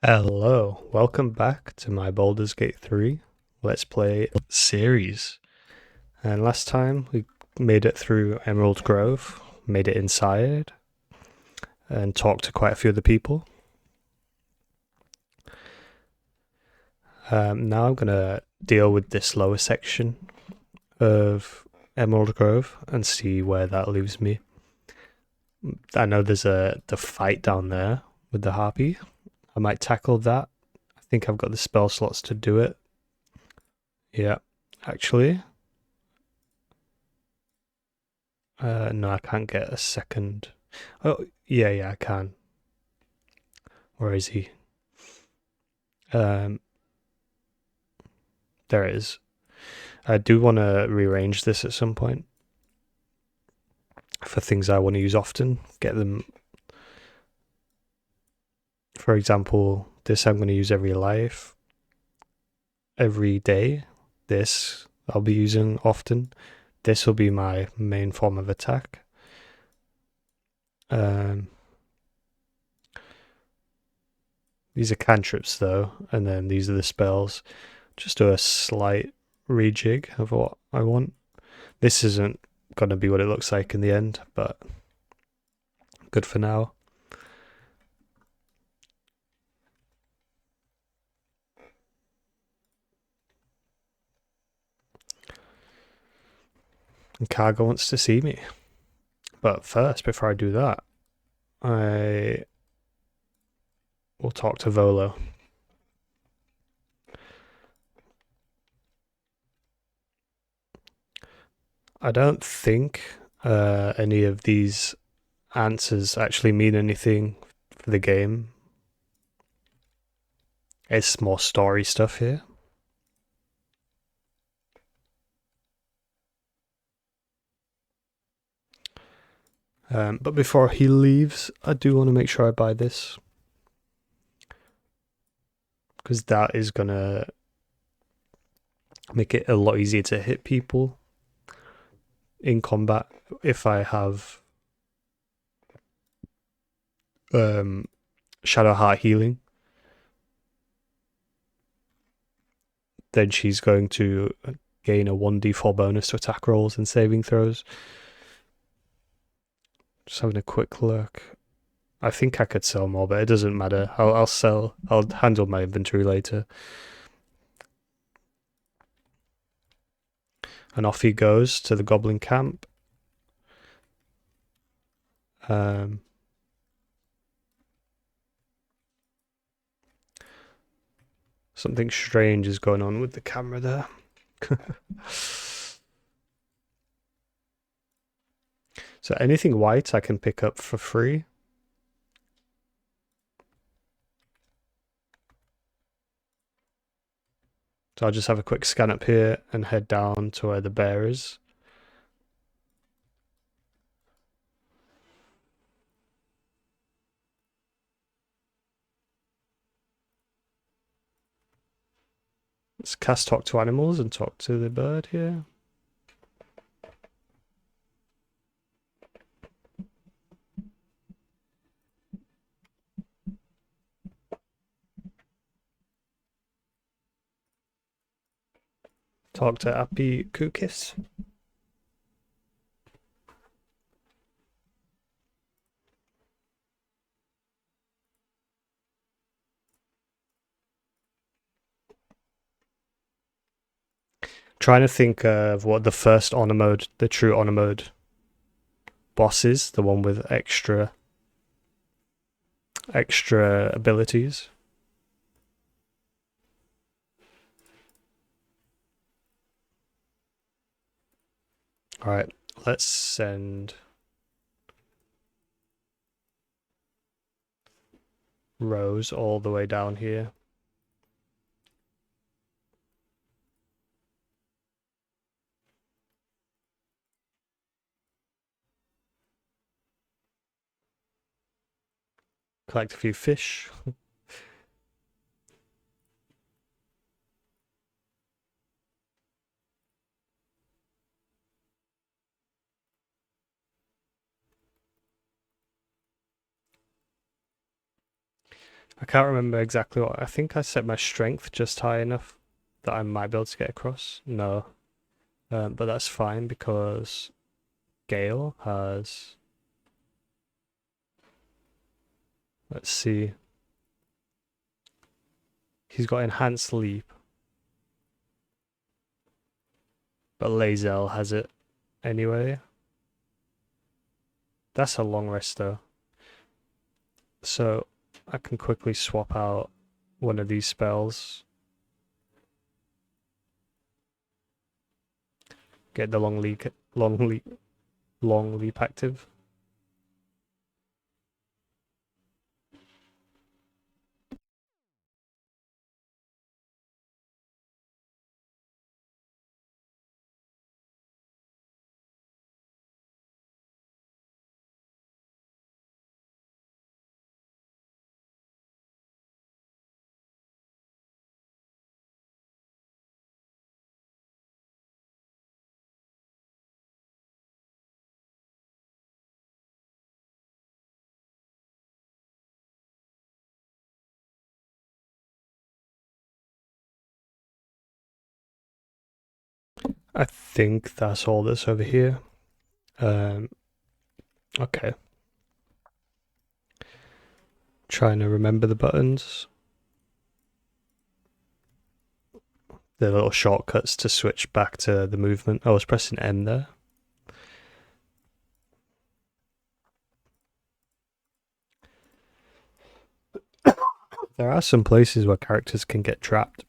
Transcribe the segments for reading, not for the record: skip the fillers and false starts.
Hello, welcome back to my Baldur's Gate 3 Let's Play series. And last time we made it through Emerald Grove, made it inside, and talked to quite a few of the people. Now I'm going to deal with this lower section of Emerald Grove and see where that leaves me. I know there's the fight down there with the Harpy. I might tackle that. I think I've got the spell slots to do it. Yeah, actually. No, I can't get a second. Oh, yeah, I can. Where is he? Um, there it is. I do want to rearrange this at some point for things I want to use often. Get them. For example, this I'm going to use every life, every day. This I'll be using often. This will be my main form of attack. These are cantrips though, and then these are the spells. Just do a slight rejig of what I want. This isn't going to be what it looks like in the end, but good for now. And Cargo wants to see me. But first, before I do that, I will talk to Volo. I don't think any of these answers actually mean anything for the game. It's more story stuff here. But before he leaves, I do want to make sure I buy this. Because that is going to make it a lot easier to hit people in combat if I have Shadow Heart healing. Then she's going to gain a 1d4 bonus to attack rolls and saving throws. Just having a quick look. I think I could sell more, but it doesn't matter. I'll sell. I'll handle my inventory later. And off he goes to the goblin camp. Something strange is going on with the camera there. So anything white I can pick up for free. So I'll just have a quick scan up here and head down to where the bear is. Let's cast Talk to Animals and talk to the bird here. Talk to Appy Kukis. Trying to think of what the first honor mode, the true honor mode boss is, the one with extra abilities. All right, let's send Rose all the way down here. Collect a few fish. I can't remember exactly what. I think I set my strength just high enough that I might be able to get across. No. But that's fine because Gale has. Let's see. He's got enhanced leap. But Lae'zel has it anyway. That's a long rest though. So I can quickly swap out one of these spells. Get the long leap active. I think that's all that's over here. Okay. Trying to remember the buttons. The little shortcuts to switch back to the movement. I was pressing M there. There are some places where characters can get trapped.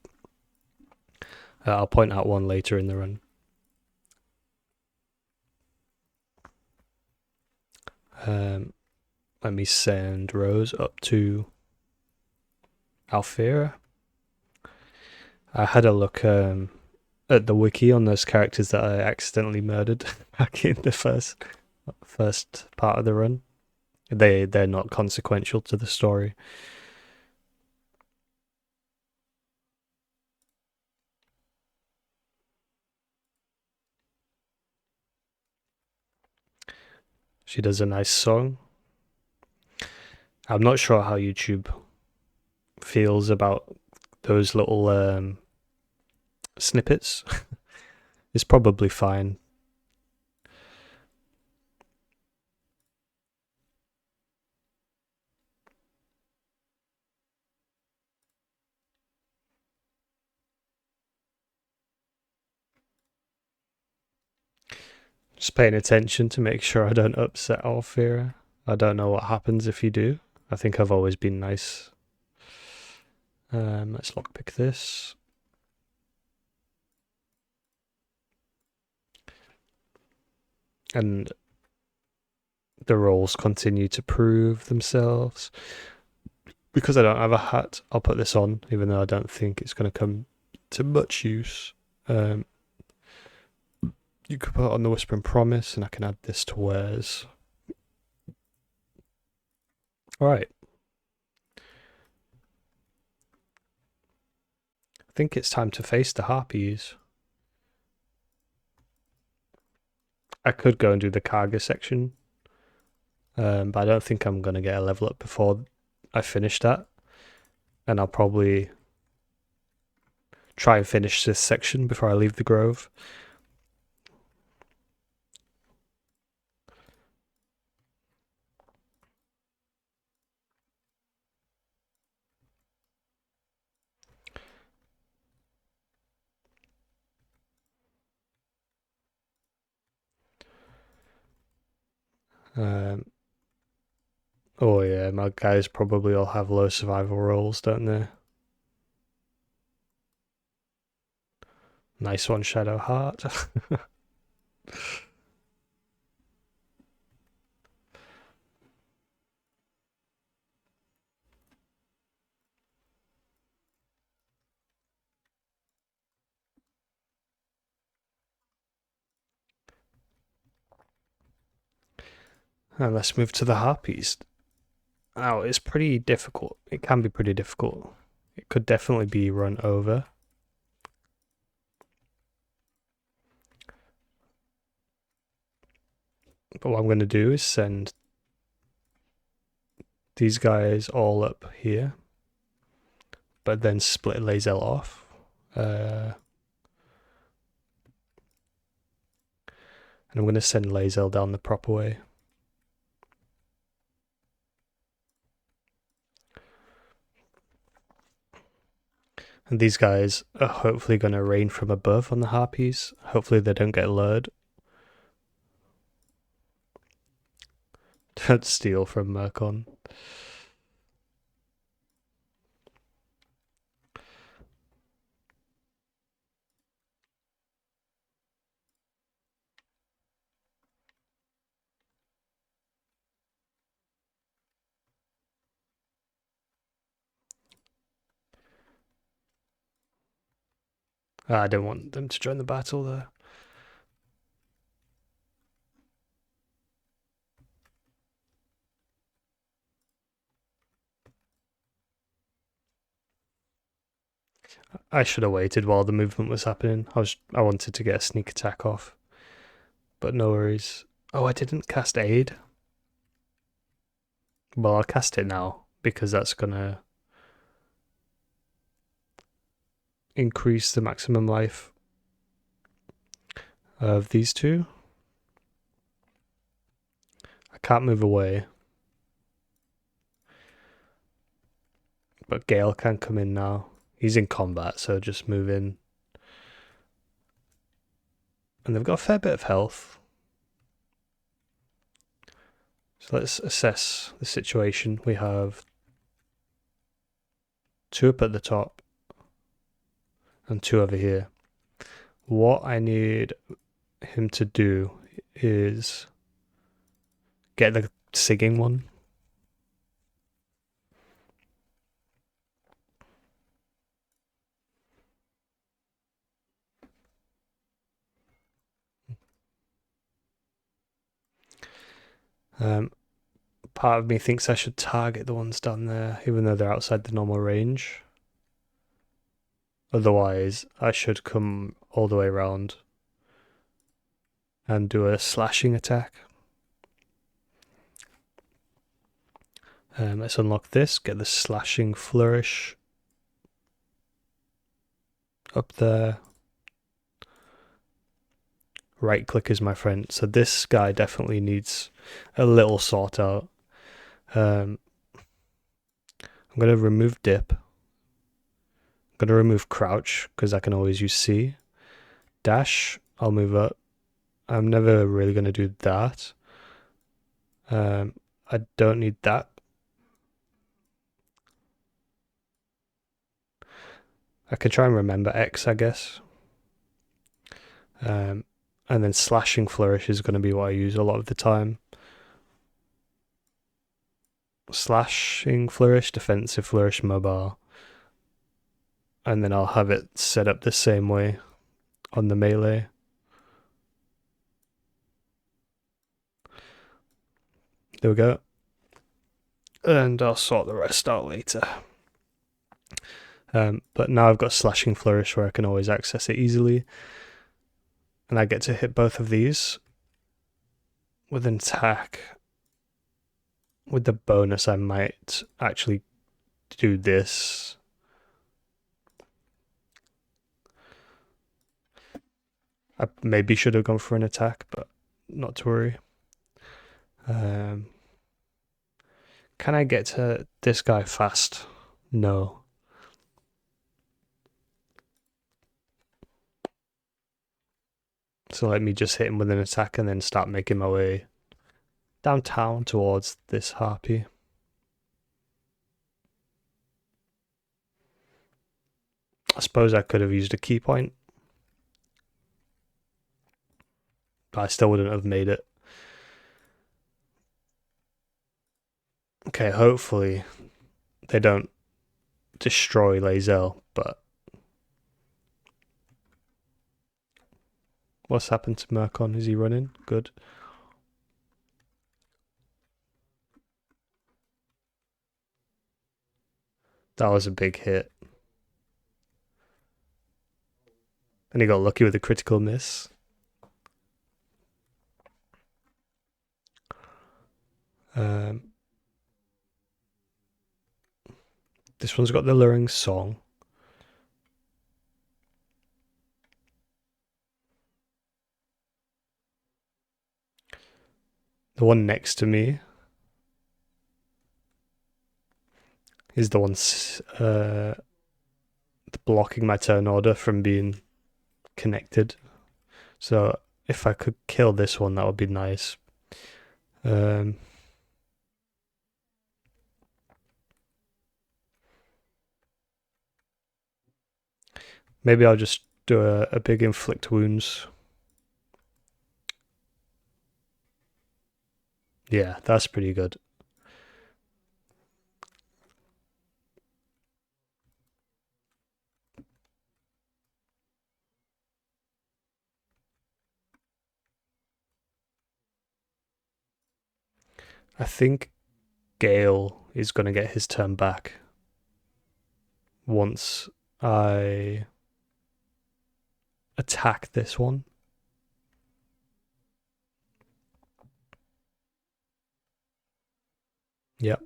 I'll point out one later in the run. Let me send Rose up to Alfira. I had a look at the wiki on those characters that I accidentally murdered back in the first part of the run. They're not consequential to the story. She does a nice song. I'm not sure how YouTube feels about those little snippets. It's probably fine. Just paying attention to make sure I don't upset Alfira. I don't know what happens if you do. I think I've always been nice. Let's lockpick this. And the rolls continue to prove themselves. Because I don't have a hat, I'll put this on, even though I don't think it's going to come to much use. You could put on the Whispering Promise, and I can add this to wares. Alright. I think it's time to face the Harpies. I could go and do the Karga section, but I don't think I'm going to get a level up before I finish that. And I'll probably try and finish this section before I leave the grove. Oh yeah, my guys probably all have low survival rolls, don't they? Nice one, Shadow Heart. And let's move to the Harpies. Now, it's pretty difficult. It can be pretty difficult. It could definitely be run over. But what I'm going to do is send these guys all up here. but then split Lae'zel off. And I'm going to send Lae'zel down the proper way. And these guys are hopefully going to rain from above on the Harpies. Hopefully they don't get lured. Don't steal from Mirkon. I don't want them to join the battle there. I should have waited while the movement was happening. I wanted to get a sneak attack off. But no worries. Oh, I didn't cast aid. Well, I'll cast it now because that's gonna increase the maximum life of these two. I can't move away. But Gale can come in now. He's in combat, so just move in. And they've got a fair bit of health. So let's assess the situation. We have 2 up at the top and 2 over here. What I need him to do is get the sigging one. Part of me thinks I should target the ones down there, even though they're outside the normal range. Otherwise, I should come all the way around and do a slashing attack. Let's unlock this, get the slashing flourish up there. Right click is my friend. So this guy definitely needs a little sort out. I'm going to remove dip. I'm going to remove crouch because I can always use C. Dash, I'll move up. I'm never really going to do that. I don't need that. I can try and remember X, I guess. And then slashing flourish is going to be what I use a lot of the time. Slashing flourish, defensive flourish, mobile. And then I'll have it set up the same way on the melee. There we go. And I'll sort the rest out later. But now I've got slashing flourish where I can always access it easily. And I get to hit both of these with an attack. With the bonus, I might actually do this. I maybe should have gone for an attack, but not to worry. Can I get to this guy fast? No. So let me just hit him with an attack and then start making my way downtown towards this harpy. I suppose I could have used a key point, but I still wouldn't have made it. Okay, hopefully they don't destroy Lae'zel, but what's happened to Mirkon? Is he running? Good. That was a big hit. And he got lucky with a critical miss. This one's got the luring song. The one next to me is the one blocking my turn order from being connected. So if I could kill this one, that would be nice. Maybe I'll just do a big inflict wounds. Yeah, that's pretty good. I think Gale is going to get his turn back once I attack this one. Yep.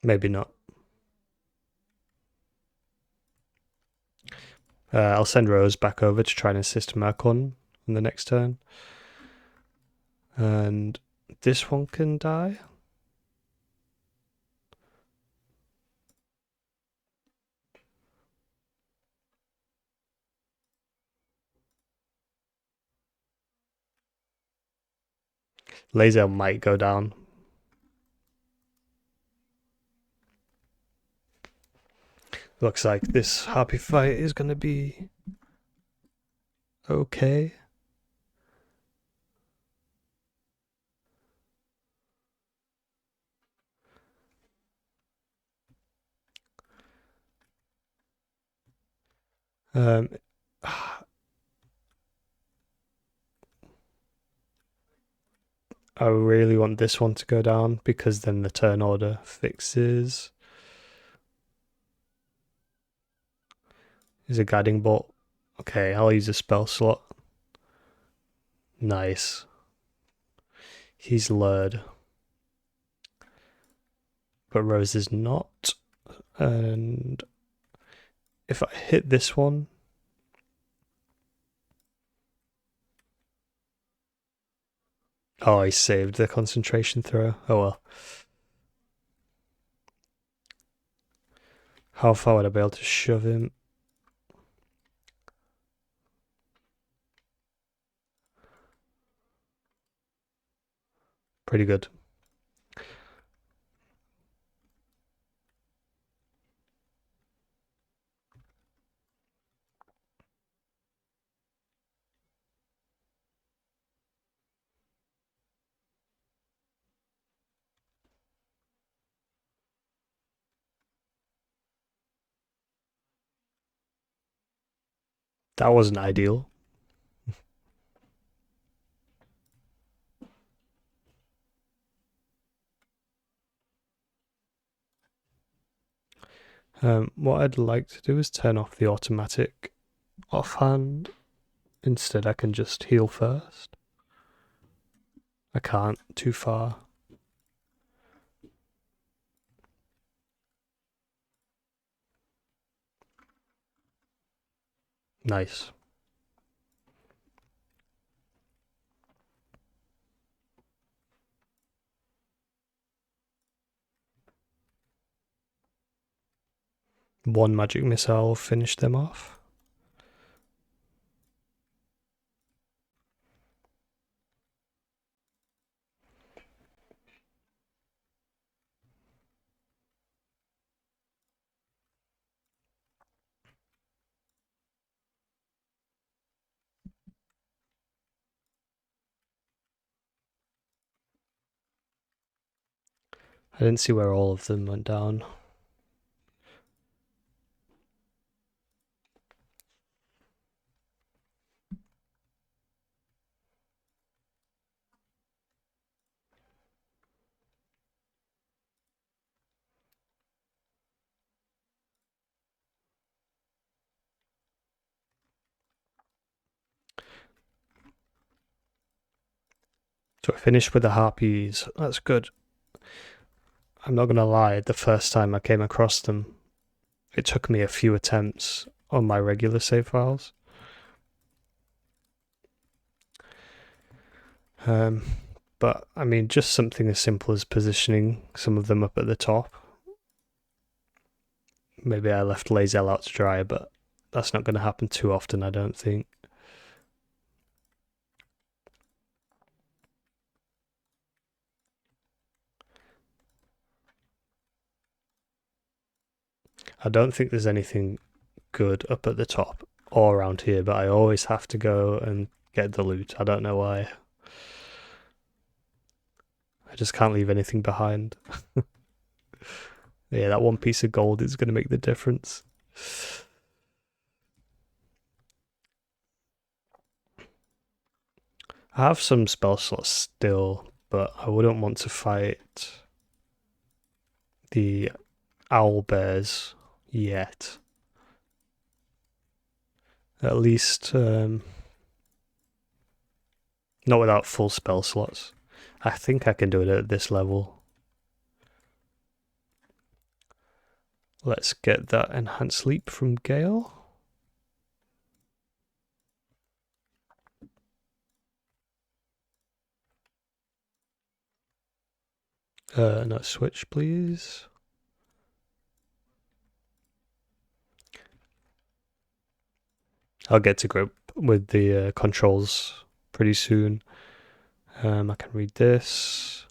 Maybe not. I'll send Rose back over to try and assist Mirkon on the next turn. And this one can die. Laser might go down. Looks like this Harpy fight is going to be okay. I really want this one to go down because then the turn order fixes. Is a guiding bolt. Okay, I'll use a spell slot. Nice. He's lured. But Rose is not. And if I hit this one. Oh, I saved the concentration throw. Oh well. How far would I be able to shove him? Pretty good. That wasn't ideal. What I'd like to do is turn off the automatic offhand. Instead, I can just heal first. I can't, too far. Nice. One magic missile finished them off. I didn't see where all of them went down. So I finished with the Harpies. That's good. I'm not going to lie, the first time I came across them, it took me a few attempts on my regular save files. But I mean, just something as simple as positioning some of them up at the top. Maybe I left Lazel out to dry, but that's not going to happen too often, I don't think. I don't think there's anything good up at the top or around here, but I always have to go and get the loot. I don't know why. I just can't leave anything behind. Yeah, that one piece of gold is going to make the difference. I have some spell slots still, but I wouldn't want to fight the Owlbears yet. At least not without full spell slots. I think I can do it at this level. Let's get that enhanced leap from Gale. No, switch please. I'll get to grip with the controls pretty soon. I can read this.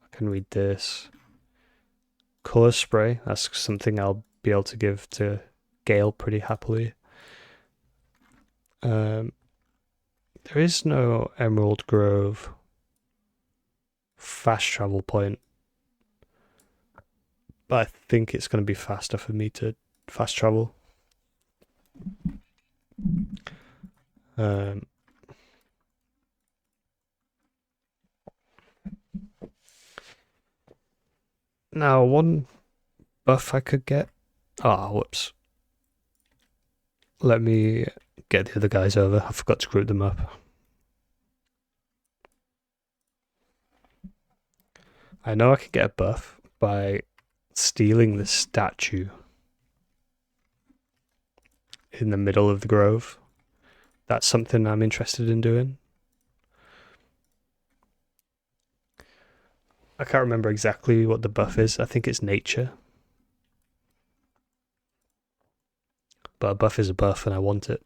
I can read this. Color spray, that's something I'll be able to give to Gale pretty happily. There is no Emerald Grove fast travel point, but I think it's going to be faster for me to fast travel. Now, one buff I could get. Whoops. Let me get the other guys over. I forgot to group them up. I know I can get a buff by stealing the statue in the middle of the grove. That's something I'm interested in doing. I can't remember exactly what the buff is. I think it's nature. But a buff is a buff and I want it.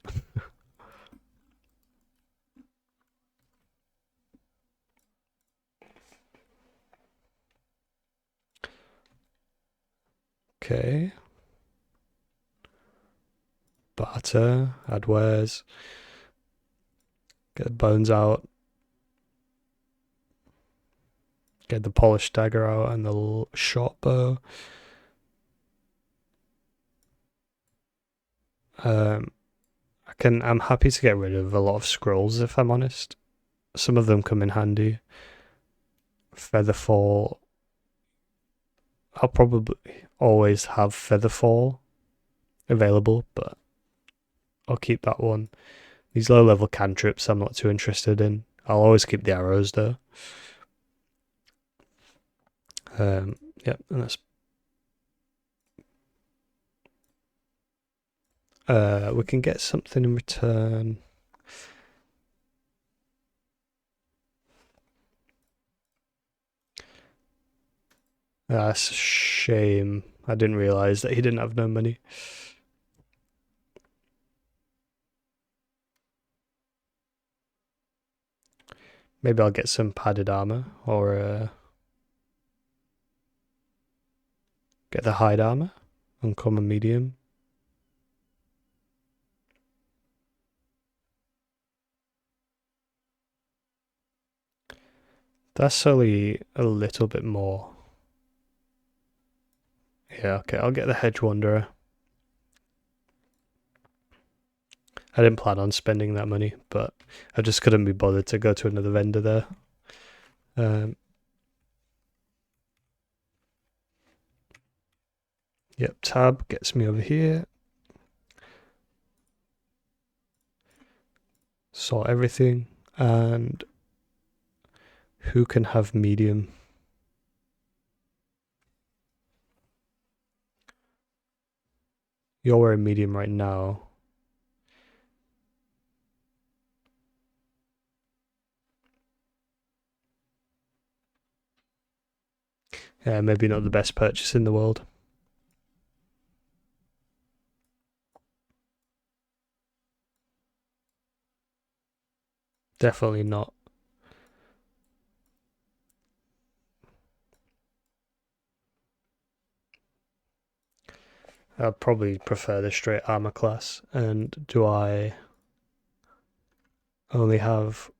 Okay. Barter, add wares. Get the bones out. Get the polished dagger out and the short bow. I'm happy to get rid of a lot of scrolls if I'm honest. Some of them come in handy. Featherfall. I'll probably always have Featherfall available, but I'll keep that one. These low level cantrips I'm not too interested in. I'll always keep the arrows though. Yep, and that's we can get something in return. That's a shame. I didn't realize that he didn't have no money. Maybe I'll get some padded armor or get the hide armor, uncommon medium. That's only a little bit more. Yeah, okay, I'll get the Hedge Wanderer. I didn't plan on spending that money, but I just couldn't be bothered to go to another vendor there. Yep, tab gets me over here. Sort everything. And Who can have medium? You're wearing medium right now. Yeah, maybe not the best purchase in the world. Definitely not. I'd probably prefer the straight armor class. And do I only have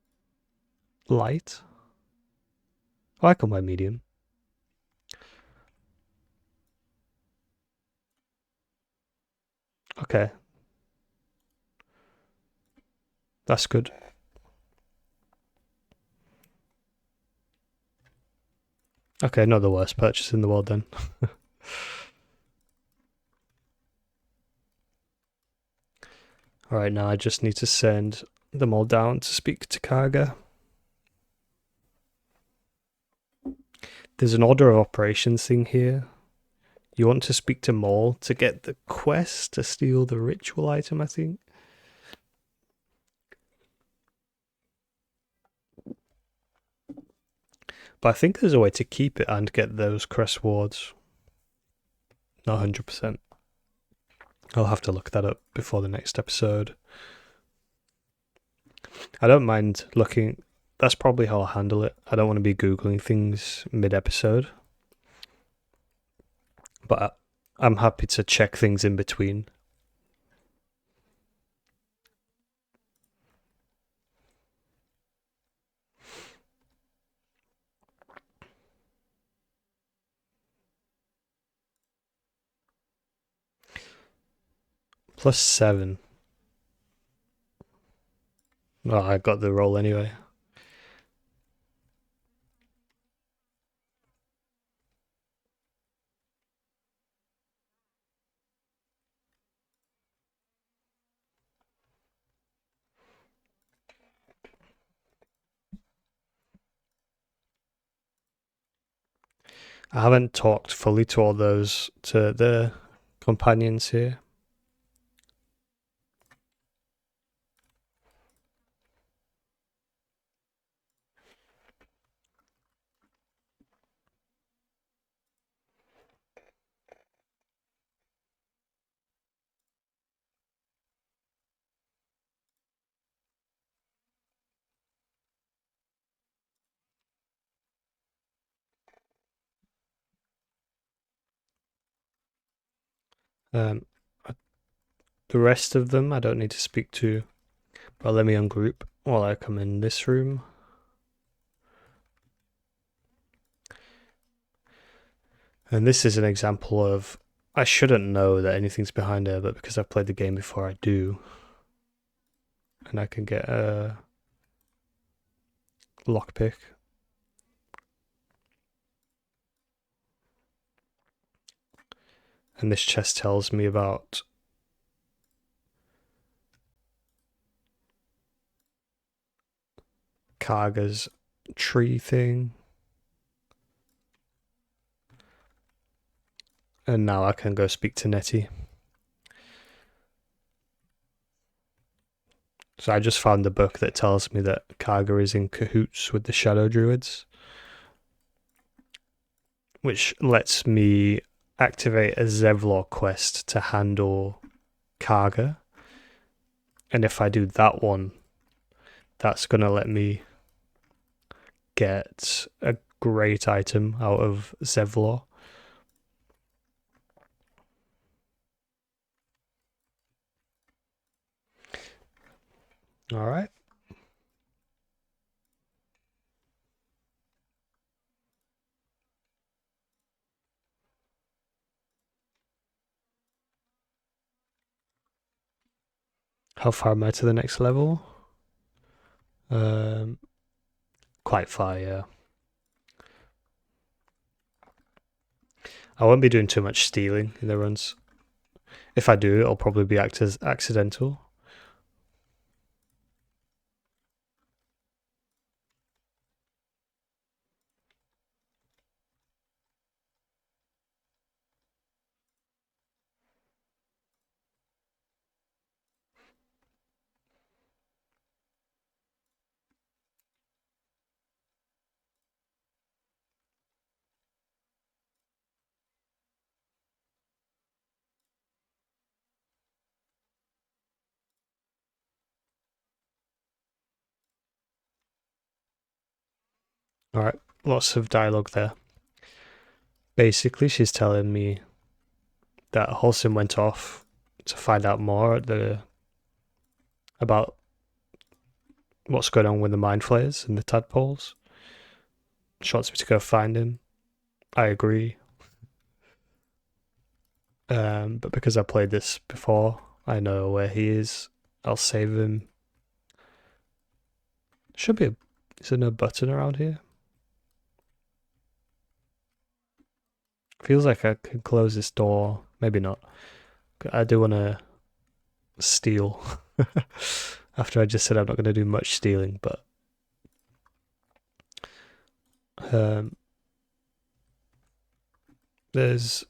light? Oh, I can wear medium. Okay. That's good. Okay, not the worst purchase in the world then. Alright, now I just need to send them all down to speak to Kaga. There's an order of operations thing here. You want to speak to Maul to get the quest to steal the ritual item, I think. But I think there's a way to keep it and get those crest wards. Not 100%. I'll have to look that up before the next episode. I don't mind looking. That's probably how I'll handle it. I don't want to be Googling things mid-episode. But I'm happy to check things in between. +7. Oh, I got the roll anyway. I haven't talked fully to all those, to the companions here. Um, the rest of them I don't need to speak to, but let me ungroup while I come in this room. And this is an example of, I shouldn't know that anything's behind her, but because I've played the game before, I do. And I can get a lockpick. And this chest tells me about Kaga's tree thing. And now I can go speak to Nettie. So I just found the book that tells me that Kaga is in cahoots with the Shadow Druids, which lets me activate a Zevlor quest to handle Kaga. And if I do that one, that's going to let me get a great item out of Zevlor. Alright. How far am I to the next level? Quite far, yeah. I won't be doing too much stealing in the runs. If I do, it'll probably be accidental. Alright, lots of dialogue there. Basically, she's telling me that Halsin went off to find out more about what's going on with the mind flayers and the tadpoles. She wants me to go find him. I agree. But because I played this before, I know where he is. I'll save him. Should be is there no button around here? Feels like I can close this door. Maybe not. I do want to steal. After I just said I'm not going to do much stealing, but there's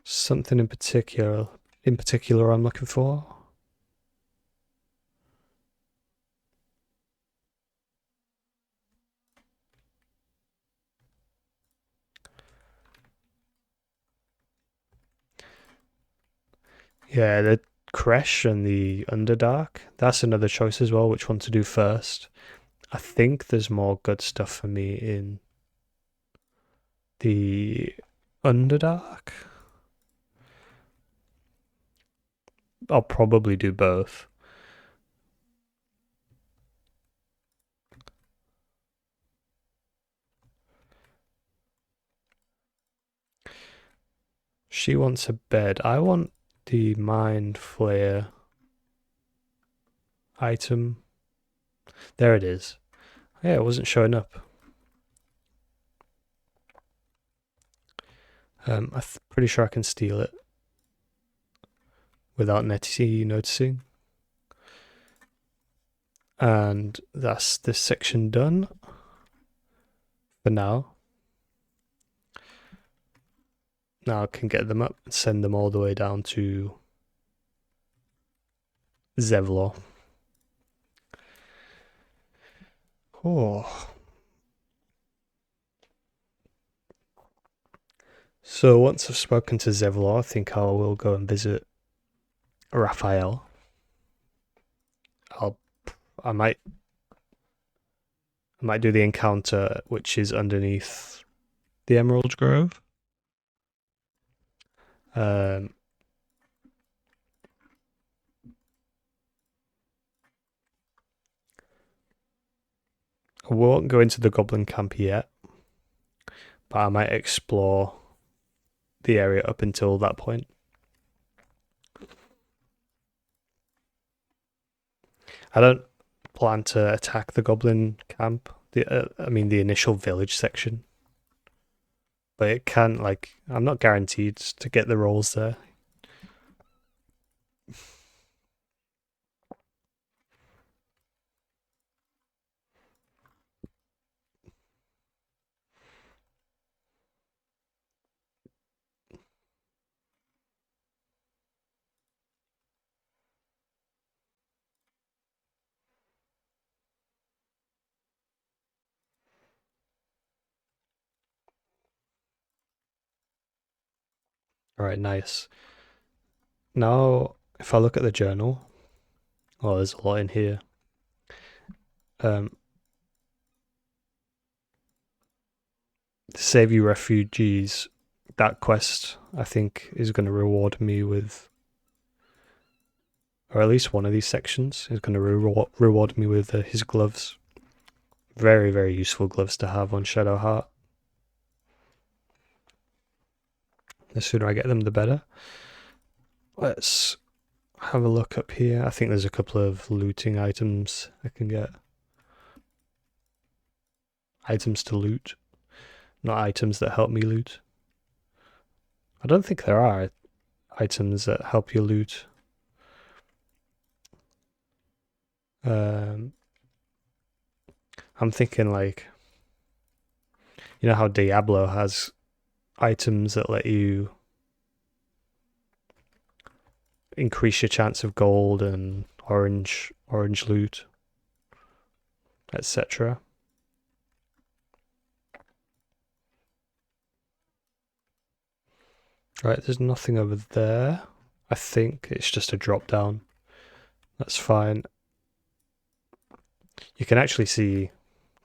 something in particular I'm looking for. Yeah, the Kresh and the Underdark. That's another choice as well, which one to do first. I think there's more good stuff for me in the Underdark. I'll probably do both. She wants a bed. I want the Mind Flayer item. There it is. Yeah, it wasn't showing up. I'm pretty sure I can steal it without Nettie noticing. And that's this section done for now. Now I can get them up and send them all the way down to Zevlor. Oh. So once I've spoken to Zevlor, I think I will go and visit Raphael. I might do the encounter which is underneath the Emerald Grove. I won't go into the Goblin Camp yet, but I might explore the area up until that point. I don't plan to attack the Goblin Camp. I mean the initial village section. But it can, like, I'm not guaranteed to get the rolls there. Alright, nice. Now, if I look at the journal, oh, there's a lot in here. Save You Refugees, that quest, I think, is going to reward me with, or at least one of these sections is going to reward me with his gloves. Very, very useful gloves to have on Shadowheart. The sooner I get them, the better. Let's have a look up here. I think there's a couple of looting items I can get. Items to loot, not items that help me loot. I don't think there are items that help you loot. I'm thinking like, you know how Diablo has items that let you increase your chance of gold and orange loot, etc. Right, there's nothing over there. I think it's just a drop down. That's fine. You can actually see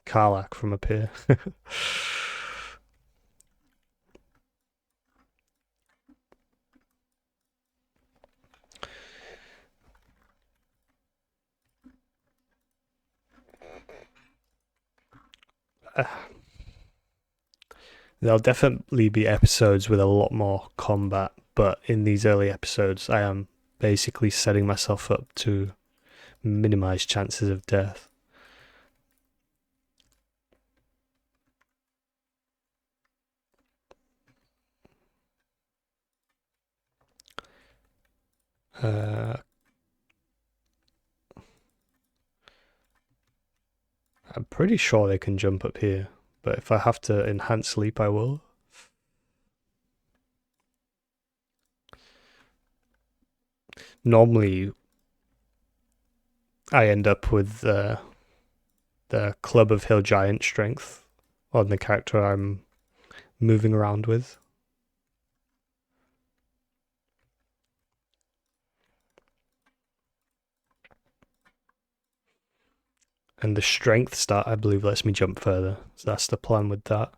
Karlach from up here. There'll definitely be episodes with a lot more combat, but in these early episodes, I am basically setting myself up to minimize chances of death. I'm pretty sure they can jump up here, but if I have to enhance leap, I will. Normally, I end up with the Club of Hill Giant strength on the character I'm moving around with. And the strength stat, I believe, lets me jump further. So that's the plan with that.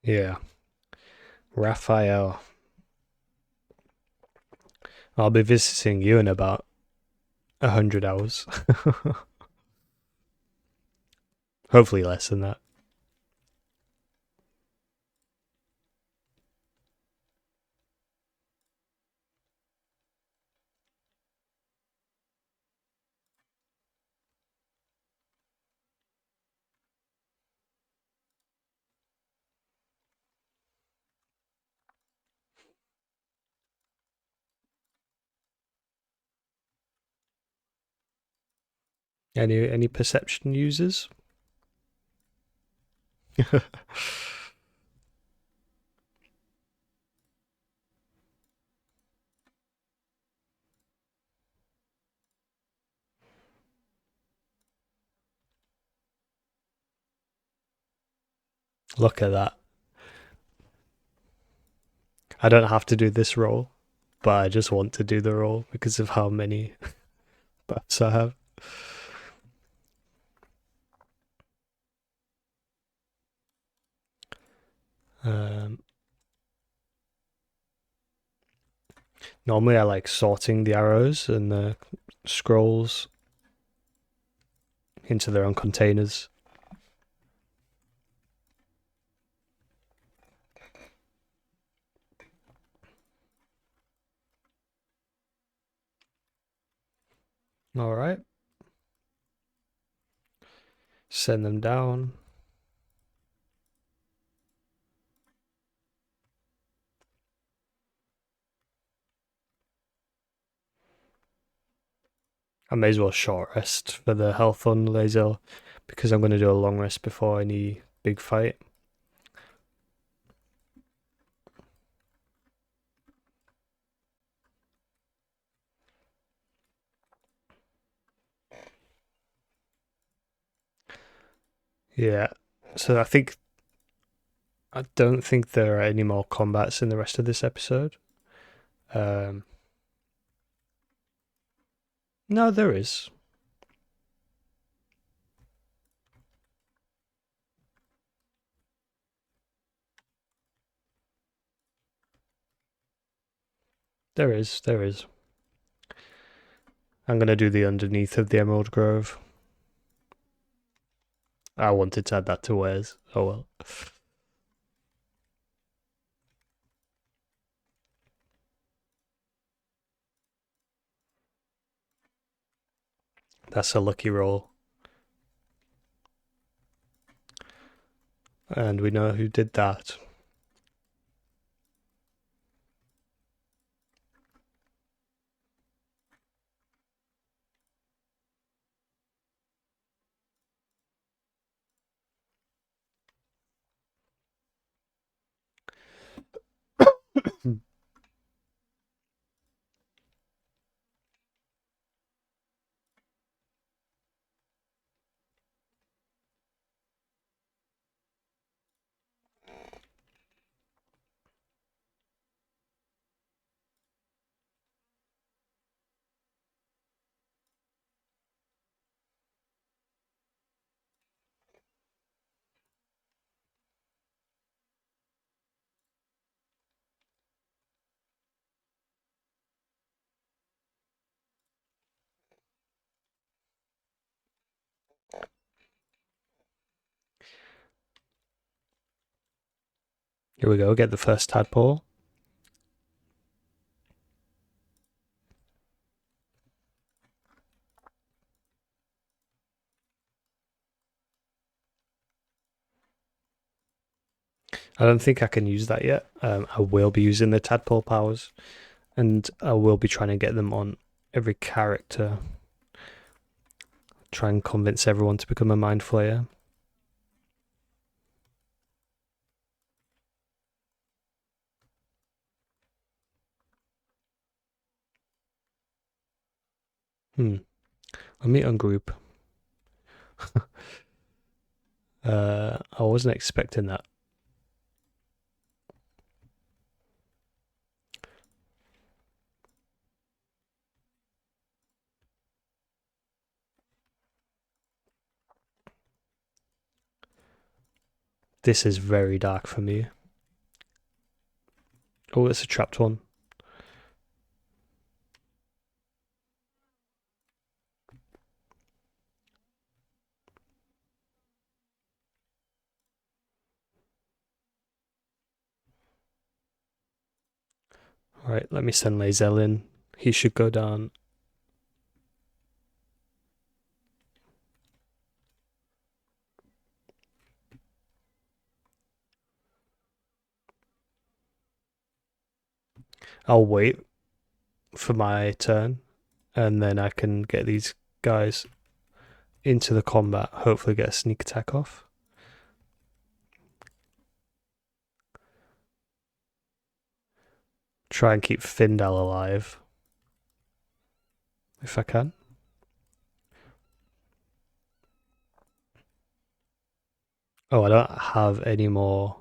Yeah. Raphael. I'll be visiting you in about 100 hours. Hopefully less than that. Any perception users? Look at that. I don't have to do this roll, but I just want to do the roll because of how many buffs I have. Normally I like sorting the arrows and the scrolls into their own containers. All right. Send them down. I may as well short rest for the health on Lae'zel because I'm going to do a long rest before any big fight. Yeah. So I don't think there are any more combats in the rest of this episode. No, there is. There is. There is. I'm going to do the underneath of the Emerald Grove. I wanted to add that to Wares. Oh well. That's a lucky roll. And we know who did that. Here we go, get the first tadpole. I don't think I can use that yet. I will be using the tadpole powers, and I will be trying to get them on every character. Try and convince everyone to become a mind flayer. Let me ungroup. I wasn't expecting that. This is very dark for me. Oh, it's a trapped one. Alright, let me send Lazel in. He should go down. I'll wait for my turn, and then I can get these guys into the combat, hopefully get a sneak attack off. Try and keep Findal alive, if I can. Oh, I don't have any more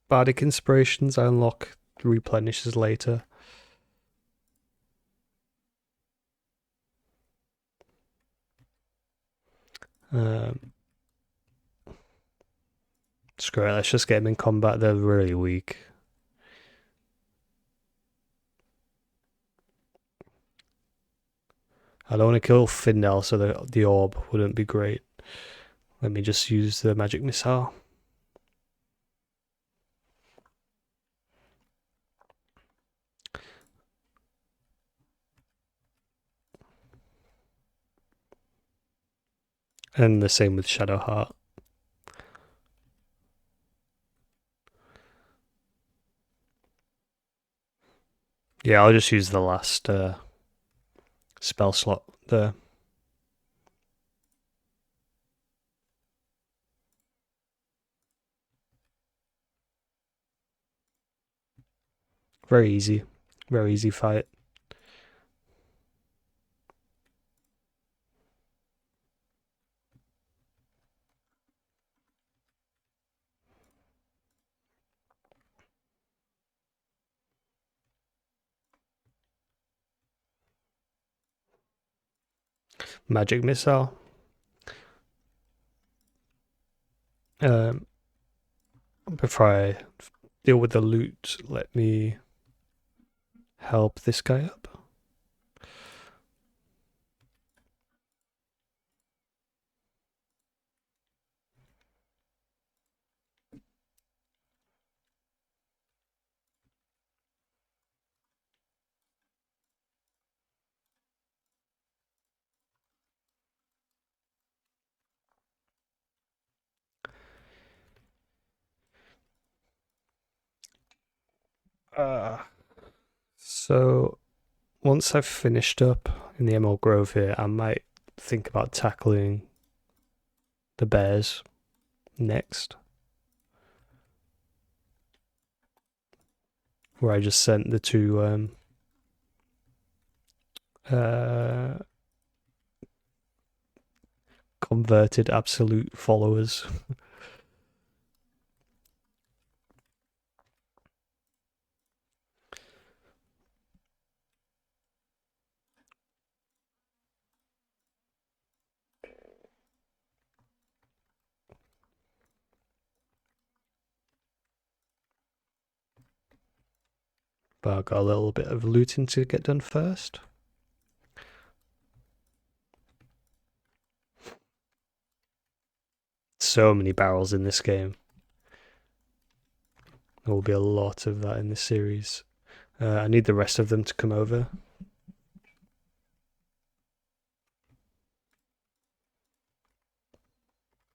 bardic inspirations. I unlock replenishes later. Screw it, let's just get them in combat. They're really weak. I don't want to kill Findel, so the orb wouldn't be great. Let me just use the magic missile. And the same with Shadowheart. Yeah, I'll just use the last spell slot there. Very easy fight. Magic missile. Before I deal with the loot, let me help this guy up. So once I've finished up in the Emerald Grove here, I might think about tackling the bears next. Where I just sent the two converted absolute followers. But I've got a little bit of looting to get done first. So many barrels in this game. There will be a lot of that in this series. I need the rest of them to come over.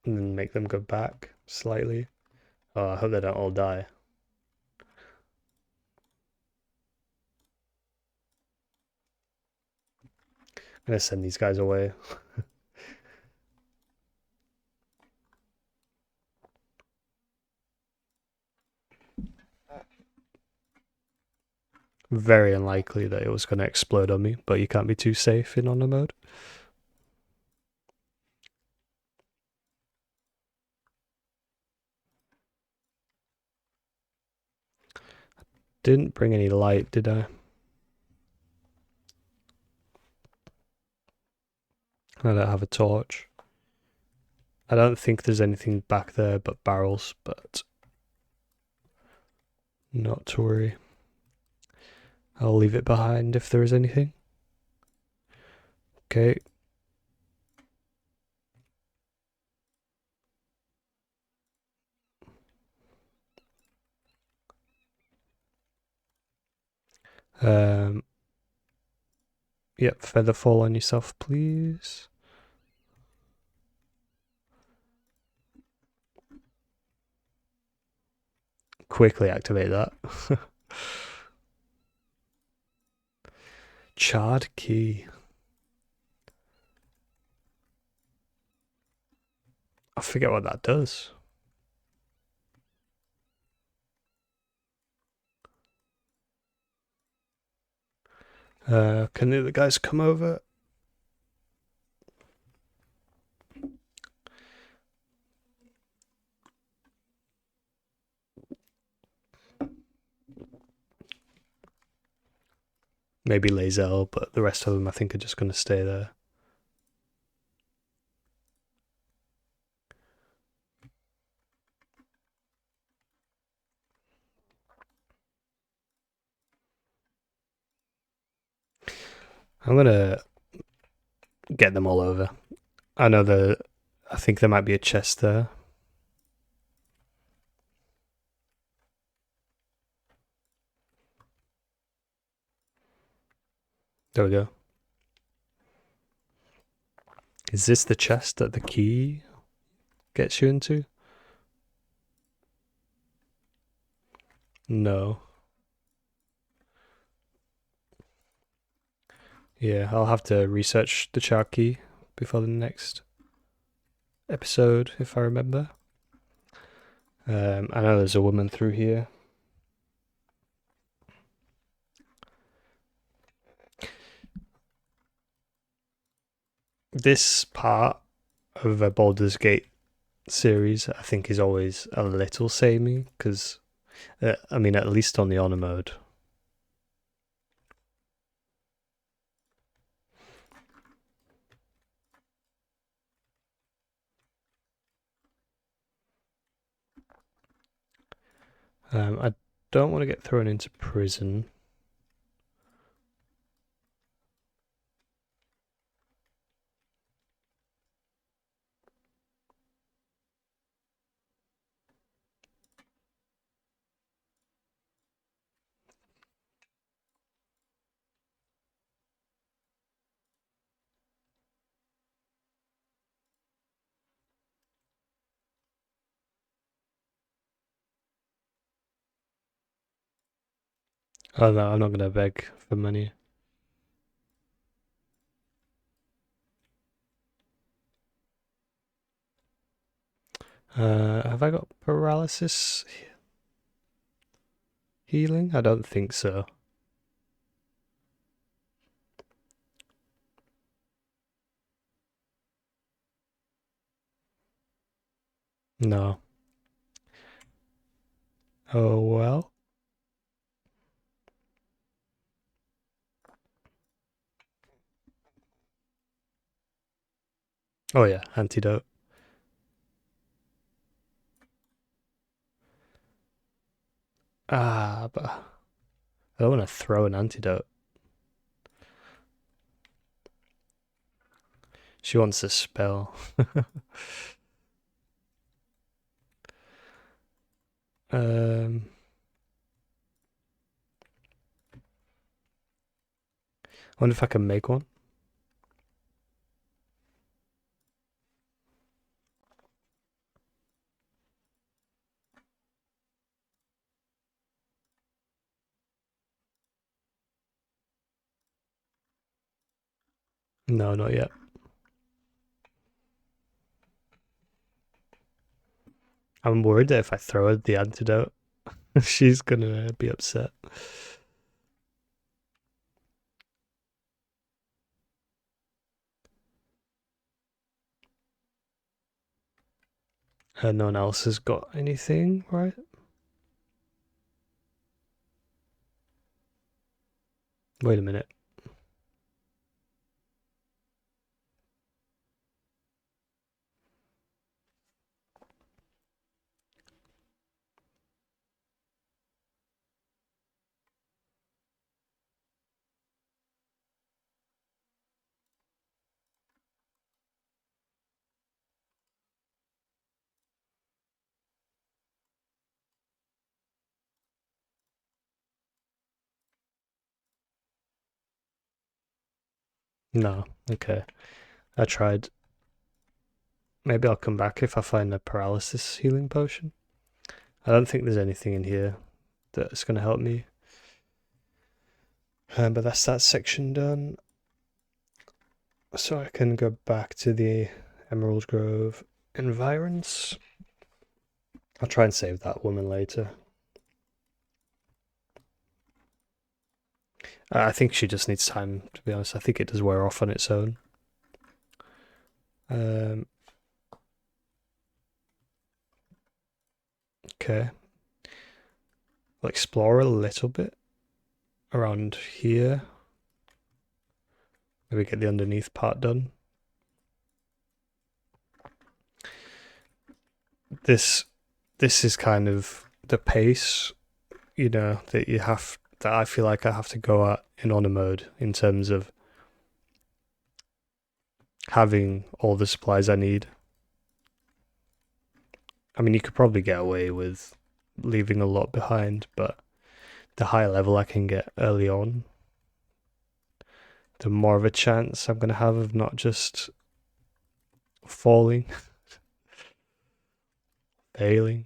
And then make them go back slightly. Oh, I hope they don't all die. I'm gonna send these guys away. Very unlikely that it was going to explode on me, but you can't be too safe in honor mode. Didn't bring any light, did I? I don't have a torch. I don't think there's anything back there but barrels, but not to worry. I'll leave it behind if there is anything. Okay. Yep, feather fall on yourself, please. Quickly activate that. Charred key. I forget what that does. Can the other guys come over? Maybe Lazel, but the rest of them I think are just going to stay there. I'm going to get them all over. I think there might be a chest there. There we go. Is this the chest that the key gets you into? No. Yeah, I'll have to research the char key before the next episode, if I remember. I know there's a woman through here. This part of a Baldur's Gate series, I think, is always a little samey, because, I mean, at least on the honor mode. I don't want to get thrown into prison. Oh no, I'm not going to beg for money. Have I got paralysis healing? I don't think so. No. Oh well. Oh yeah, antidote. Ah, but I don't want to throw an antidote. She wants a spell. I wonder if I can make one. No, not yet. I'm worried that if I throw her the antidote, she's gonna be upset. No one else has got anything, right? Wait a minute. No, okay. I tried. Maybe I'll come back if I find a paralysis healing potion. I don't think there's anything in here that's going to help me. But that's that section done. So I can go back to the Emerald Grove environs. I'll try and save that woman later. I think she just needs time, to be honest. I think it does wear off on its own. Okay. I'll explore a little bit around here. Maybe get the underneath part done. This is kind of the pace, that I feel like I have to go at in honor mode in terms of having all the supplies I need. I mean, you could probably get away with leaving a lot behind, but the higher level I can get early on, the more of a chance I'm going to have of not just falling, failing.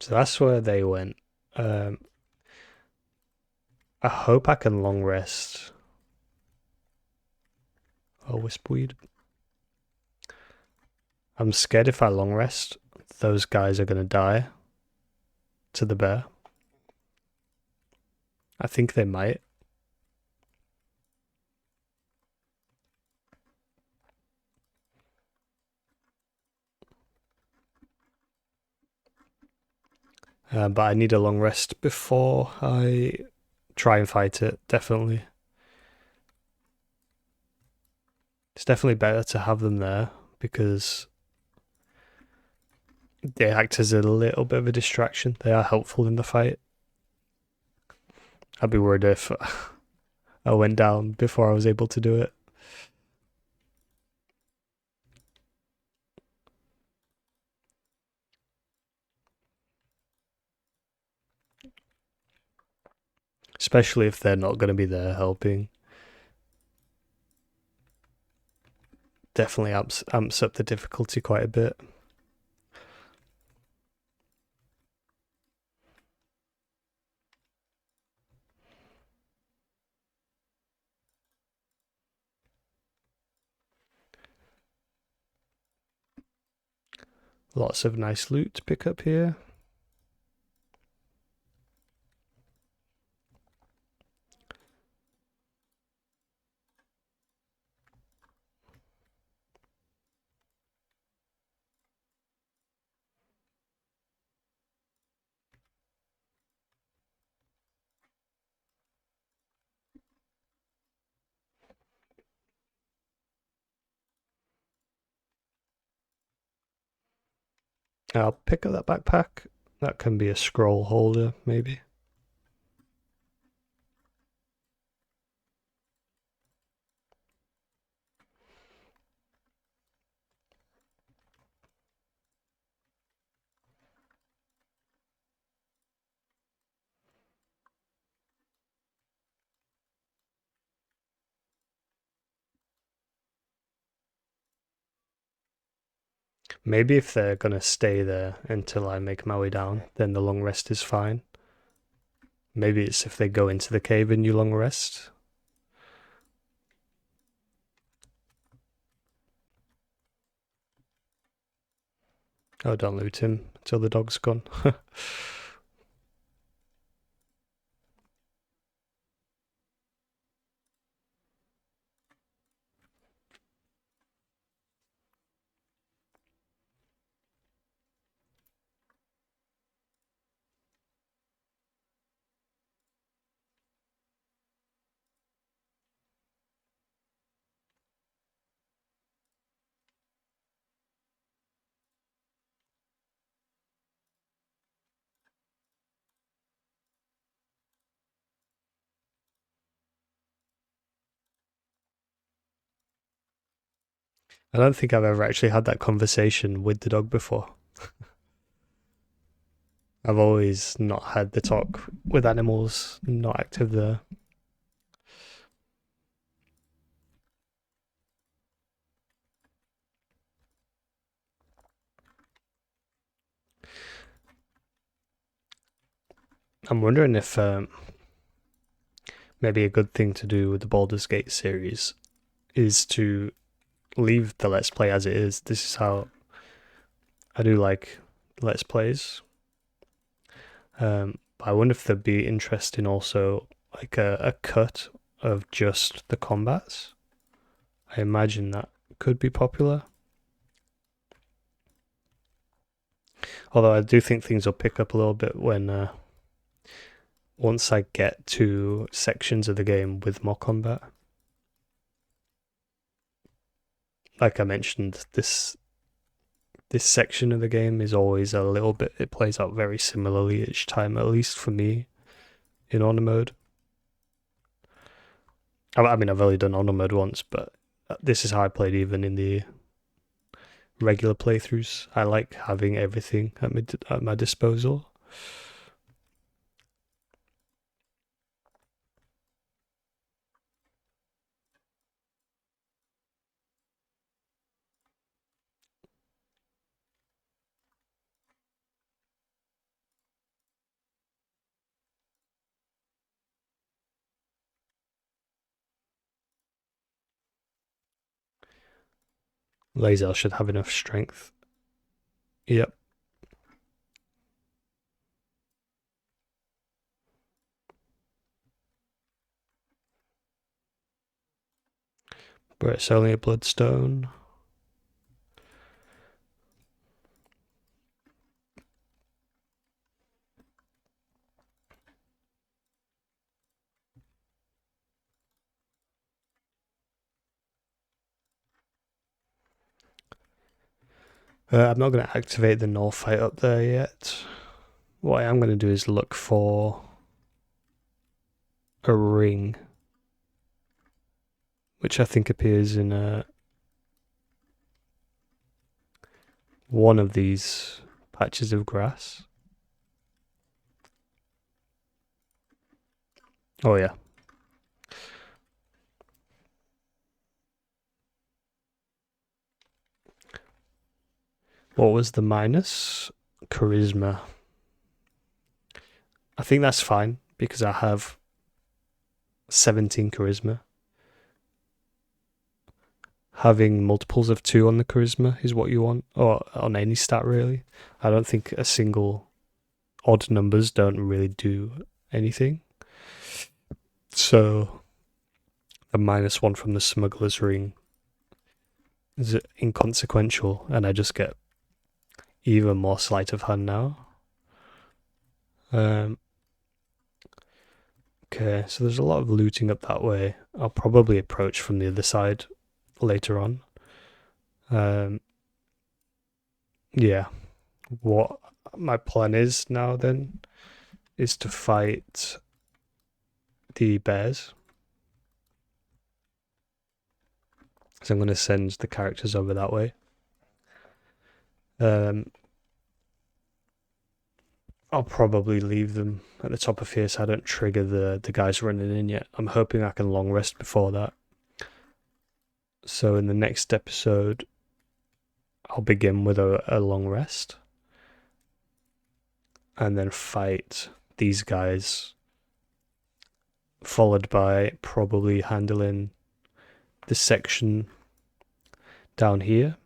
So that's where they went. I hope I can long rest. Oh, Wispweed. I'm scared if I long rest, those guys are going to die to the bear. I think they might. But I need a long rest before I try and fight it, definitely. It's definitely better to have them there because they act as a little bit of a distraction. They are helpful in the fight. I'd be worried if I went down before I was able to do it. Especially if they're not going to be there helping. Definitely amps up the difficulty quite a bit. Lots of nice loot to pick up here. I'll pick up that backpack. That can be a scroll holder, maybe. Maybe if they're gonna stay there until I make my way down, then the long rest is fine. Maybe it's if they go into the cave and you long rest. Oh, don't loot him until the dog's gone. I don't think I've ever actually had that conversation with the dog before. I've always not had the talk with animals not active there. I'm wondering if maybe a good thing to do with the Baldur's Gate series is to leave the Let's Play as it is. This is how I do like Let's Plays. I wonder if there'd be interest in also like a cut of just the combats. I imagine that could be popular. Although I do think things will pick up a little bit when once I get to sections of the game with more combat. Like I mentioned, this section of the game is always a little bit, it plays out very similarly each time, at least for me, in honor mode. I mean, I've only done honor mode once, but this is how I played even in the regular playthroughs. I like having everything at my disposal. Lae'zel should have enough strength. Yep. But it's only a bloodstone. I'm not going to activate the null fight up there yet. What I am going to do is look for a ring, which I think appears in one of these patches of grass. Oh yeah. What was the minus? Charisma. I think that's fine because I have 17 charisma. Having multiples of 2 on the charisma is what you want, or on any stat really. I don't think a single odd numbers don't really do anything. So the -1 from the smuggler's ring is inconsequential, and I just get even more sleight of hand now. Okay, so there's a lot of looting up that way. I'll probably approach from the other side later on. Yeah, what my plan is now then is to fight the bears. So I'm going to send the characters over that way. I'll probably leave them at the top of here so I don't trigger the guys running in yet. I'm hoping I can long rest before that. So in the next episode, I'll begin with a long rest. And then fight these guys. Followed by probably handling this section down here.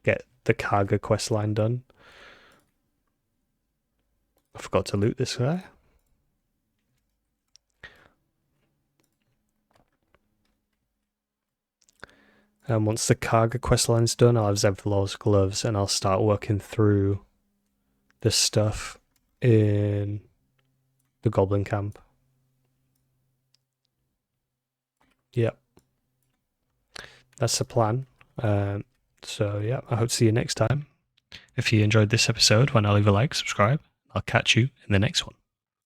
Get the Karga quest line done. I forgot to loot this guy. And once the Karga quest line's done, I'll have Zevlor's gloves and I'll start working through the stuff in the goblin camp. Yep. That's the plan. So yeah, I hope to see you next time. If you enjoyed this episode, why not leave a like, subscribe. I'll catch you in the next one.